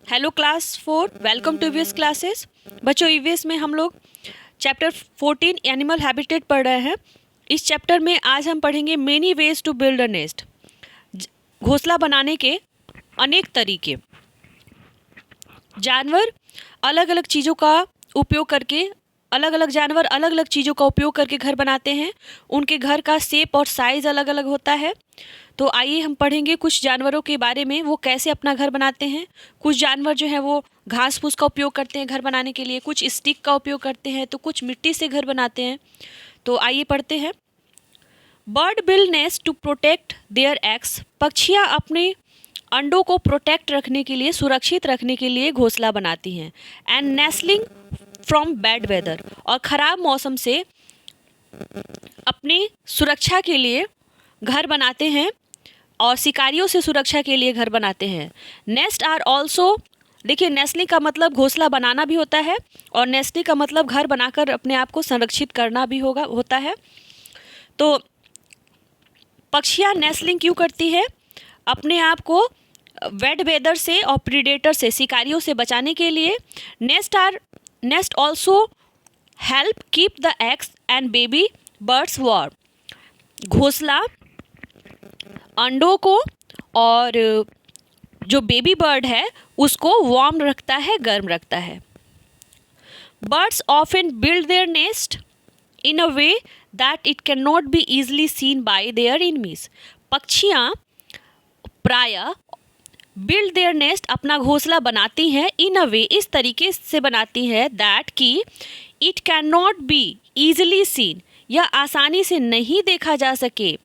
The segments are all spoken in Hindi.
Hello class 4, welcome to EVS classes. बच्चों, ईवीएस में हम लोग चैप्टर 14 एनिमल हैबिटेट पढ़ रहे हैं। इस चैप्टर में आज हम पढ़ेंगे many ways to build a nest. घोंसला बनाने के अनेक तरीके। जानवर अलग अलग चीज़ों का उपयोग करके अलग अलग चीज़ों का उपयोग करके घर बनाते हैं। उनके घर का शेप और साइज़ अलग अलग होता है। तो आइए हम पढ़ेंगे कुछ जानवरों के बारे में, वो कैसे अपना घर बनाते हैं। कुछ जानवर जो है वो घास फूस का उपयोग करते हैं घर बनाने के लिए, कुछ स्टिक का उपयोग करते हैं, तो कुछ मिट्टी से घर बनाते हैं। तो आइए पढ़ते हैं। Bird build nest to protect their eggs. पक्षियाँ अपने अंडों को प्रोटेक्ट रखने के लिए, सुरक्षित रखने के लिए घोंसला बनाती हैं। एंड नेस्लिंग फ्रॉम बैड वेदर, और ख़राब मौसम से अपनी सुरक्षा के लिए घर बनाते हैं और शिकारियों से सुरक्षा के लिए घर बनाते हैं। नेस्ट आर ऑल्सो, देखिए नेस्लिंग का मतलब घोंसला बनाना भी होता है और नेस्टिंग का मतलब घर बनाकर अपने आप को संरक्षित करना भी होता है। तो पक्षियाँ नेस्लिंग क्यों करती है? अपने आप को वेड वेदर से और प्रीडेटर से, शिकारियों से बचाने के लिए। Nest also help keep the eggs and baby birds warm. घोंसला अंडों को और जो बेबी बर्ड है उसको वार्म रखता है, गर्म रखता है। Birds often build their nest in a way that it can not be easily seen by their enemies. पक्षियाँ प्रायः बिल्ड देयर नेस्ट, अपना घोंसला बनाती हैं, इन अ वे, इस तरीके से बनाती है, दैट कि it can not be easily seen, यह आसानी से नहीं देखा जा सके,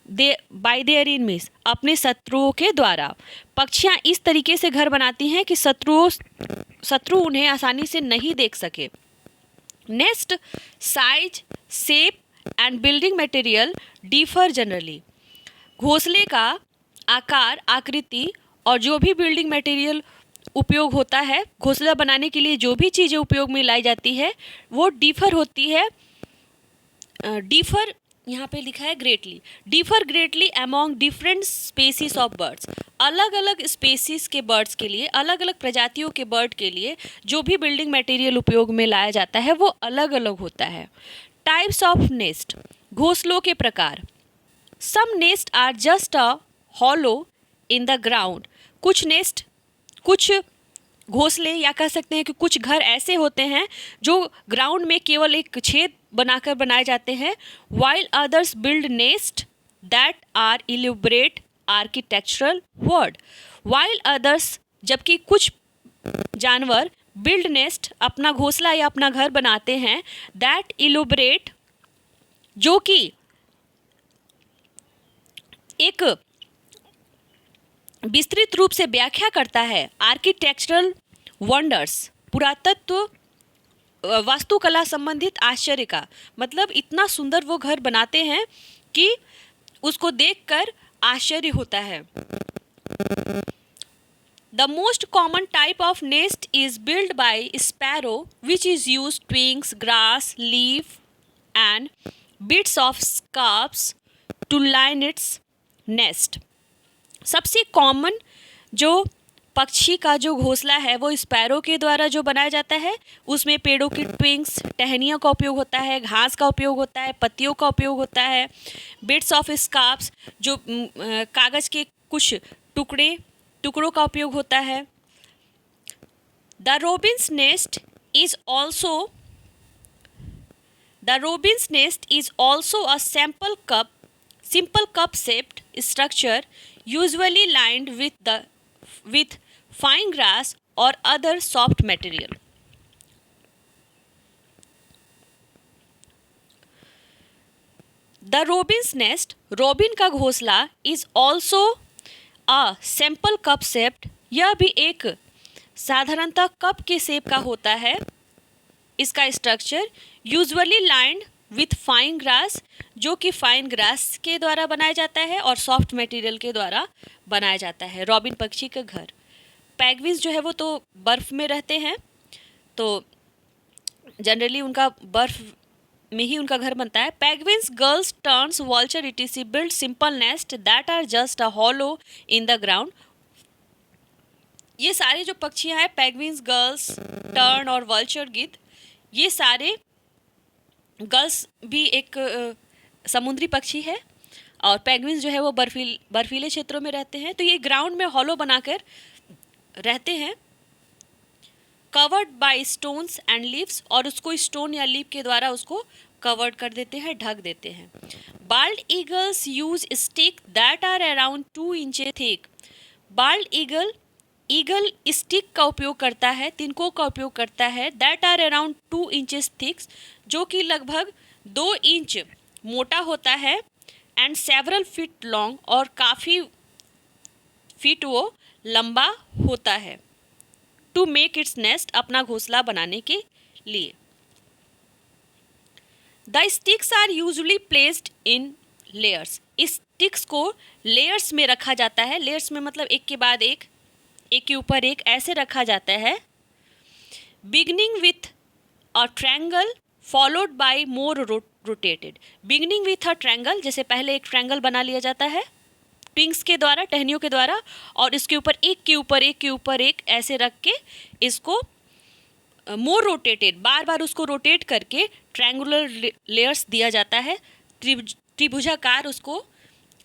बाय देयर एनिमीज, अपने शत्रुओं के द्वारा। पक्षियाँ इस तरीके से घर बनाती हैं कि शत्रु उन्हें आसानी से नहीं देख सके। Nest size, shape and building material differ generally. घोंसले का आकार, आकृति और जो भी बिल्डिंग मटेरियल उपयोग होता है, घोंसला बनाने के लिए जो भी चीज़ें उपयोग में लाई जाती है वो डिफर होती है। डिफर यहाँ पे लिखा है greatly, differ greatly among different species of birds. अलग अलग स्पेसीज के बर्ड्स के लिए, अलग अलग प्रजातियों के बर्ड के लिए जो भी बिल्डिंग मटेरियल उपयोग में लाया जाता है वो अलग अलग होता है। टाइप्स ऑफ नेस्ट, घोंसलों के प्रकार। Some nest are just a hollow in the ground. कुछ घोंसले या कह सकते हैं कि कुछ घर ऐसे होते हैं जो ग्राउंड में केवल एक छेद बनाकर बनाए जाते हैं। While others build nest that are elaborate architectural word. While others, जबकि कुछ जानवर बिल्ड नेस्ट, अपना घोंसला या अपना घर बनाते हैं, दैट इलेबोरेट, जो कि एक विस्तृत रूप से व्याख्या करता है, आर्किटेक्चरल वंडर्स, पुरातत्व वास्तुकला संबंधित आश्चर्य का। मतलब इतना सुंदर वो घर बनाते हैं कि उसको देखकर आश्चर्य होता है। The most common type of nest is build by sparrow which is use twigs, grass, leaf and bits of scraps to line its nest. सबसे कॉमन जो पक्षी का जो घोंसला है वो स्पैरो के द्वारा जो बनाया जाता है, उसमें पेड़ों की ट्विंग्स, टहनियों का उपयोग होता है, घास का उपयोग होता है, पत्तियों का उपयोग होता है, बिट्स ऑफ स्कार्प्स, जो कागज़ के कुछ टुकड़ों का उपयोग होता है। The Robbins nest is also a simple cup shaped structure usually lined with fine grass or other soft material. The robin's nest, robin का घोंसला, is also a simple cup shaped, यह भी एक साधारणतः कप के शेप का होता है। इसका structure usually lined with fine grass, जो कि फाइन ग्रास के द्वारा बनाया जाता है और सॉफ्ट मटेरियल के द्वारा बनाया जाता है। रॉबिन पक्षी का घर। पैगविस जो है वो तो बर्फ़ में रहते हैं, तो जनरली उनका बर्फ़ में ही उनका घर बनता है। Penguins, gulls, terns, vulture etc build simple nest that are just a hollow in the ground ये सारे जो पक्षियाँ हैं, पेंगुइन्स, गर्ल्स, टर्न और वल्चर गिद्ध, ये सारे, गर्ल्स भी एक समुद्री पक्षी है और पेंगुइन्स जो है वो बर्फीले क्षेत्रों में रहते हैं। तो ये ग्राउंड में हॉलो बनाकर रहते हैं, covered by stones and leaves, और उसको स्टोन या लीफ के द्वारा उसको कवर्ड कर देते हैं, ढक देते हैं। Bald eagles use stick that are around 2 inches thick. Bald eagle stick का उपयोग करता है, तिनकों का उपयोग करता है, that are around 2 inches thick, जो कि लगभग 2 इंच मोटा होता है, एंड सेवरल फीट लॉन्ग, और काफ़ी फीट वो लंबा होता है, टू मेक इट्स नेस्ट, अपना घोंसला बनाने के लिए। The sticks are usually placed in layers. इस स्टिक्स को लेयर्स में रखा जाता है, लेयर्स में मतलब एक के बाद एक के ऊपर एक ऐसे रखा जाता है। Beginning with a triangle followed by more rotated. Beginning with a triangle, जैसे पहले एक ट्रायंगल बना लिया जाता है पिंग्स के द्वारा, टहनियों के द्वारा, और इसके ऊपर एक के ऊपर एक के ऊपर एक ऐसे रख के इसको मोर रोटेटेड, बार बार उसको रोटेट करके ट्रायंगुलर लेयर्स दिया जाता है, त्रिभुजाकार उसको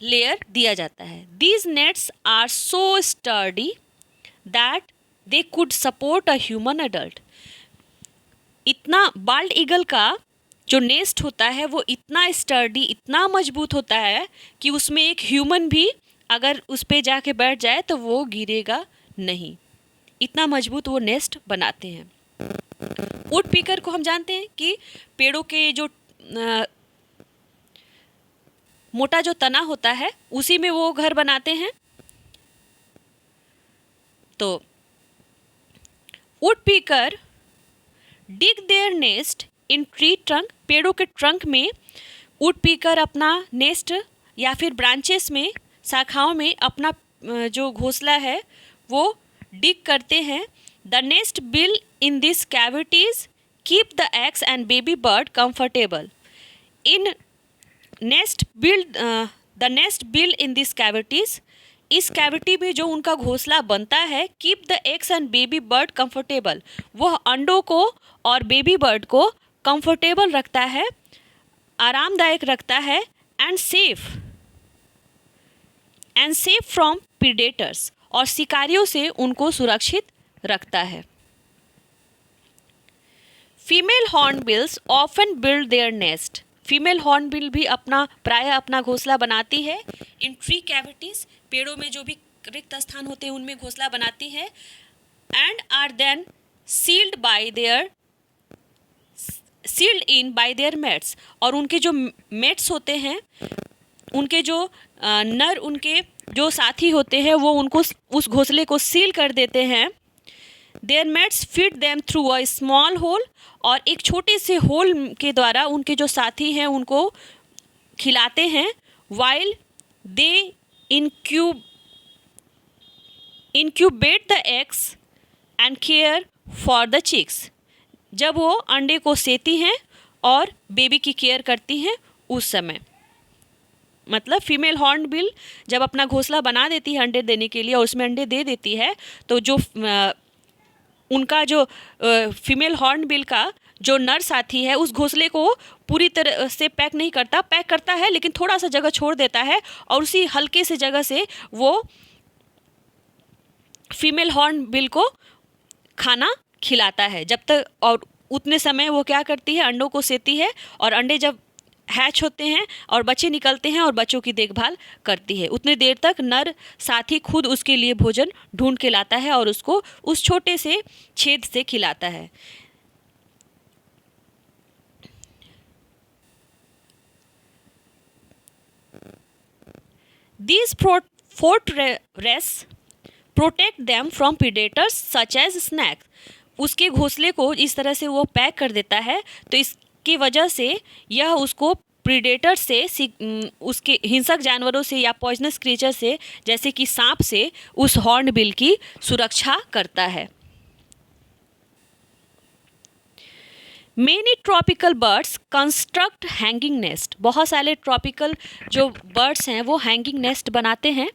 लेयर दिया जाता है। These nests are so sturdy that they could support a human adult. इतना बाल्ड ईगल का जो नेस्ट होता है वो इतना स्टर्डी, इतना मजबूत होता है कि उसमें एक ह्यूमन भी अगर उस पर जाके बैठ जाए तो वो गिरेगा नहीं, इतना मजबूत वो नेस्ट बनाते हैं। वुड पीकर को हम जानते हैं कि पेड़ों के जो मोटा जो तना होता है उसी में वो घर बनाते हैं। तो woodpecker dig their nest in tree trunk. पेड़ों के ट्रंक में वुड पीकर अपना नेस्ट या फिर ब्रांचेस में, शाखाओं में अपना जो घोंसला है वो डिग करते हैं। The nest build in this cavities keep the eggs and baby bird comfortable. In nest build the nest build in this cavities, इस कैविटी में जो उनका घोंसला बनता है, keep the eggs and baby bird comfortable, वह अंडों को और बेबी बर्ड को कंफर्टेबल रखता है, आरामदायक रखता है, एंड सेफ फ्रॉम प्रीडेटर्स, और शिकारियों से उनको सुरक्षित रखता है। Female hornbills often build their nest. Female hornbill भी प्रायः अपना घोंसला बनाती है इन ट्री कैविटीज, पेड़ों में जो भी रिक्त स्थान होते हैं उनमें घोंसला बनाती है, and are then sealed in by their mates, और उनके जो मेट्स होते हैं, उनके जो नर, उनके जो साथी होते हैं वो उनको उस घोंसले को सील कर देते हैं। Their mates feed them through a small hole, और एक छोटे से होल के द्वारा उनके जो साथी हैं उनको खिलाते हैं। While they incubate the eggs and care for the chicks. जब वो अंडे को सेती हैं और बेबी की केयर करती हैं उस समय, मतलब फीमेल हॉर्नबिल जब अपना घोंसला बना देती है अंडे देने के लिए और उसमें अंडे दे देती है, तो जो उनका जो फीमेल हॉर्नबिल का जो नर साथी है उस घोंसले को पूरी तरह से पैक नहीं करता, पैक करता है लेकिन थोड़ा सा जगह छोड़ देता है, और उसी हल्के से जगह से वो फीमेल हॉर्नबिल को खाना खिलाता है जब तक, और उतने समय वो क्या करती है, अंडों को सेती है, और अंडे जब हैच होते हैं और बच्चे निकलते हैं और बच्चों की देखभाल करती है, उतनी देर तक नर साथी खुद उसके लिए भोजन ढूंढ के लाता है और उसको उस छोटे से छेद से खिलाता है। These fortresses protect them from predators such as snakes. उसके घोंसले को इस तरह से वो पैक कर देता है, तो इसकी वजह से यह उसको प्रीडेटर से, उसके हिंसक जानवरों से या पॉइजनस क्रीचर से, जैसे कि सांप से, उस हॉर्नबिल की सुरक्षा करता है। Many tropical birds construct hanging nest. बहुत सारे ट्रॉपिकल जो बर्ड्स हैं वो हैंगिंग नेस्ट बनाते हैं,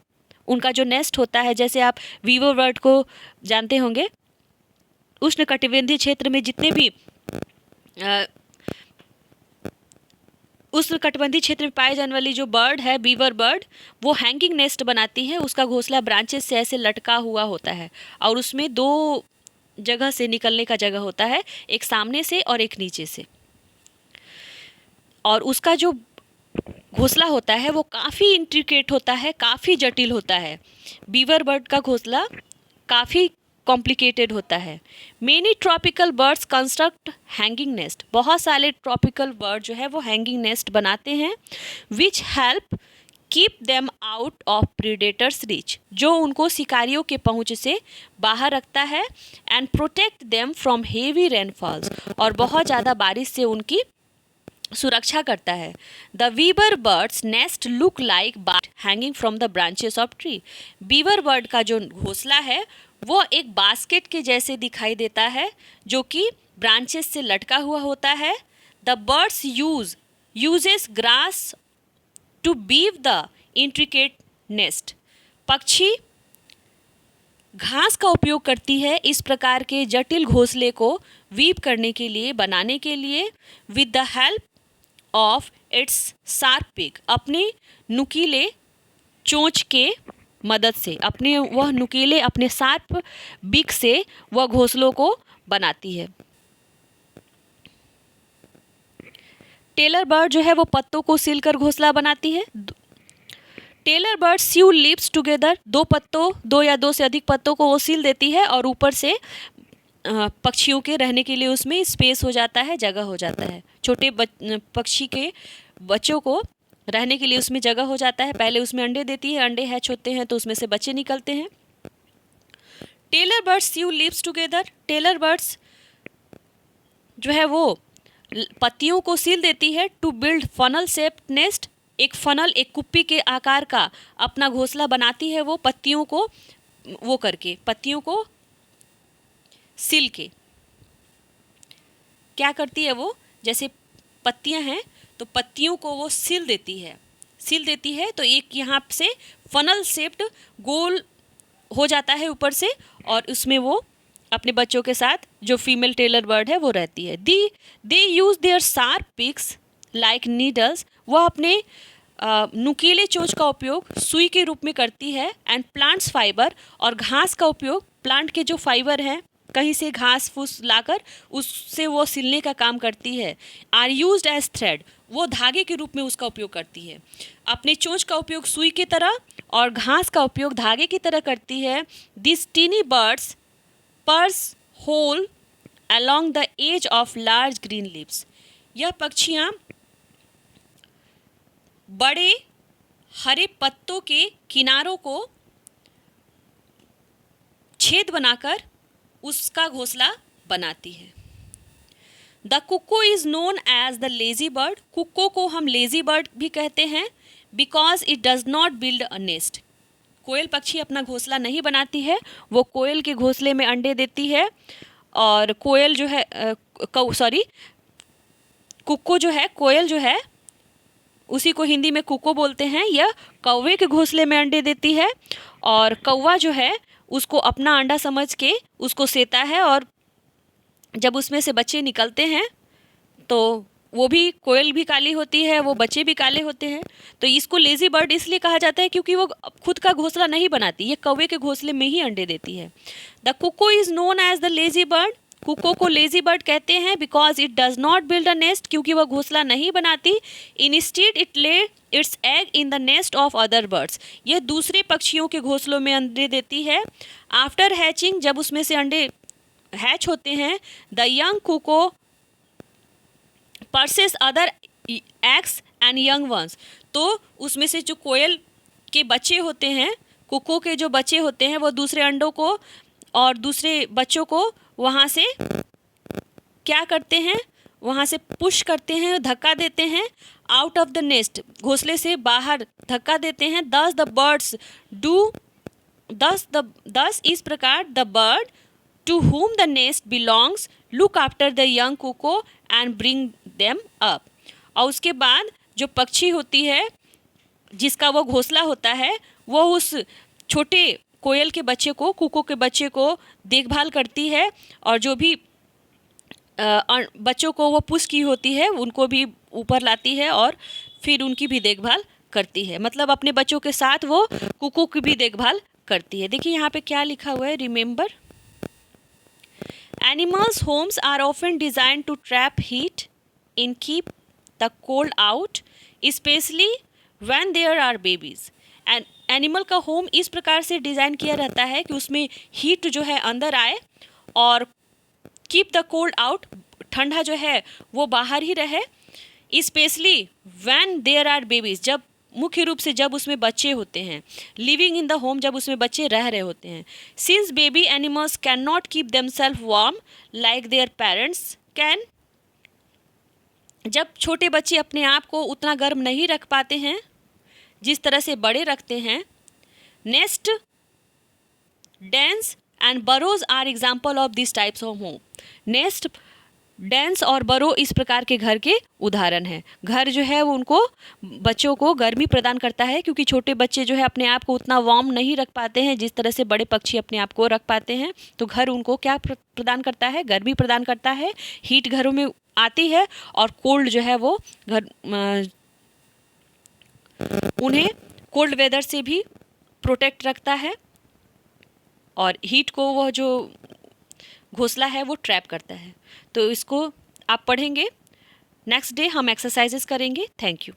उनका जो नेस्ट होता है, जैसे आप वीवर बर्ड को जानते होंगे, उष्णकटिबंधीय क्षेत्र में जितने भी उष्णकटिबंधीय क्षेत्र में पाए जाने वाली जो बर्ड है, बीवर बर्ड, वो हैंगिंग नेस्ट बनाती है। उसका घोंसला ब्रांचेस से ऐसे लटका हुआ होता है और उसमें 2 जगह से निकलने का जगह होता है, एक सामने से और एक नीचे से। और उसका जो घोंसला होता है वो काफ़ी इंट्रिकेट होता है, काफ़ी जटिल होता है। बीवर बर्ड का घोंसला काफ़ी कॉम्प्लिकेटेड होता है। Many tropical birds construct hanging nest, बहुत सारे ट्रॉपिकल बर्ड जो है वो हैंगिंग नेस्ट बनाते हैं, which help keep them out of predators reach, जो उनको शिकारियों के पहुंच से बाहर रखता है, and protect them from heavy rainfalls, और बहुत ज़्यादा बारिश से उनकी सुरक्षा करता है। The weaver birds nest look like basket hanging from the branches of tree, weaver bird का जो घोंसला है वो एक बास्केट के जैसे दिखाई देता है जो कि ब्रांचेस से लटका हुआ होता है। The birds uses grass to weave the intricate nest, पक्षी घास का उपयोग करती है इस प्रकार के जटिल घोंसले को वीव करने के लिए, बनाने के लिए, with the help of its sharp बिक, अपने नुकीले चोंच के मदद से, अपने शार्प बिक से वह घोंसलों को बनाती है। टेलर बर्ड जो है वो पत्तों को सीलकर घोंसला बनाती है। टेलर बर्ड सीव लीव्स टुगेदर, 2 या 2 से अधिक पत्तों को वो सील देती है और ऊपर से पक्षियों के रहने के लिए उसमें स्पेस हो जाता है, जगह हो जाता है। छोटे पक्षी के बच्चों को रहने के लिए उसमें जगह हो जाता है। पहले उसमें अंडे देती है, अंडे हैच होते हैं तो उसमें से बच्चे निकलते हैं। Tailor birds sew leaves together, tailor birds जो है वो पत्तियों को सील देती है to build funnel shaped nest, एक फनल, एक कुप्पी के आकार का अपना घोंसला बनाती है वो पत्तियों को सील के। क्या करती है वो, जैसे पत्तियां हैं तो पत्तियों को वो सील देती है तो एक यहाँ से फनल शेप्ड गोल हो जाता है ऊपर से, और उसमें वो अपने बच्चों के साथ जो फीमेल टेलर बर्ड है वो रहती है। They use their sharp beaks like needles, वह अपने नुकीले चोंच का उपयोग सुई के रूप में करती है, एंड प्लांट्स फाइबर, और घास का उपयोग, प्लांट के जो फाइबर हैं कहीं से घास फूस लाकर उससे वो सिलने का काम करती है। आर यूज्ड एज थ्रेड, वो धागे के रूप में उसका उपयोग करती है। अपने चोंच का उपयोग सुई की तरह और घास का उपयोग धागे की तरह करती है। This tiny birds pierce hole along the edge of large green leaves, यह पक्षियाँ बड़े हरे पत्तों के किनारों को छेद बनाकर उसका घोंसला बनाती है। The cuckoo is known as the lazy bird, cuckoo को हम लेजी बर्ड भी कहते हैं, because it does not build a nest, कोयल पक्षी अपना घोंसला नहीं बनाती है, वो कोयल के घोंसले में अंडे देती है। और कोयल जो है कुक्को जो है, कोयल जो है उसी को हिंदी में कुक्को बोलते हैं, यह कौवे के घोंसले में अंडे देती है, और कौवा जो है उसको अपना अंडा समझ के उसको सेता है, और जब उसमें से बच्चे निकलते हैं तो वो भी, कोयल भी काली होती है, वो बच्चे भी काले होते हैं। तो इसको लेजी बर्ड इसलिए कहा जाता है क्योंकि वो खुद का घोंसला नहीं बनाती, ये कौवे के घोंसले में ही अंडे देती है। The cuckoo is known as the lazy bird, cuckoo को लेजी बर्ड कहते हैं because it does not build a nest, क्योंकि वह घोंसला नहीं बनाती। Instead it lay its egg in the nest of other birds, यह दूसरे पक्षियों के घोंसलों में अंडे देती है। आफ्टर हैचिंग, जब उसमें से अंडे हैच होते हैं, the young cuckoo pushes other eggs and young ones, तो उसमें से जो कोयल के बच्चे होते हैं, कुक्को के जो बच्चे होते हैं, वो दूसरे अंडों को और दूसरे बच्चों को वहाँ से क्या करते हैं, वहाँ से पुश करते हैं, धक्का देते हैं, आउट ऑफ द नेस्ट, घोंसले से बाहर धक्का देते हैं। दस इस प्रकार the bird to whom the nest belongs look after the young cuckoo and bring them up, और उसके बाद जो पक्षी होती है जिसका वो घोंसला होता है, वो उस छोटे कोयल के बच्चे को, कुकू के बच्चे को देखभाल करती है, और जो भी बच्चों को वो पुश की होती है उनको भी ऊपर लाती है और फिर उनकी भी देखभाल करती है। मतलब अपने बच्चों के साथ वो कुकू की भी देखभाल करती है। देखिए यहाँ पे क्या लिखा हुआ है, remember animals homes are often design to trap heat in keep the cold out specially when there are babies. And animal का होम इस प्रकार से डिज़ाइन किया रहता है कि उसमें हीट जो है अंदर आए और कीप द कोल्ड आउट, ठंडा जो है वो बाहर ही रहे। Specially when there are babies, जब मुख्य रूप से जब उसमें बच्चे होते हैं। लिविंग इन द होम, जब उसमें बच्चे रह रहे होते हैं। Since baby animals can not keep themself warm like their parents can, जब छोटे बच्चे अपने आप को उतना गर्म नहीं रख पाते हैं जिस तरह से बड़े रखते हैं। Nest, dens and burrows are example of this types of home. Nest, dens और बरो इस प्रकार के घर के उदाहरण हैं। घर जो है वो उनको, बच्चों को गर्मी प्रदान करता है, क्योंकि छोटे बच्चे जो है अपने आप को उतना वार्म नहीं रख पाते हैं जिस तरह से बड़े पक्षी अपने आप को रख पाते हैं। तो घर उनको क्या प्रदान करता है, गर्मी प्रदान करता है। हीट घरों में आती है और कोल्ड जो है वो घर उन्हें कोल्ड वेदर से भी प्रोटेक्ट रखता है, और हीट को वह जो घोंसला है वो ट्रैप करता है। तो इसको आप पढ़ेंगे। नेक्स्ट डे हम एक्सरसाइजेस करेंगे। Thank you.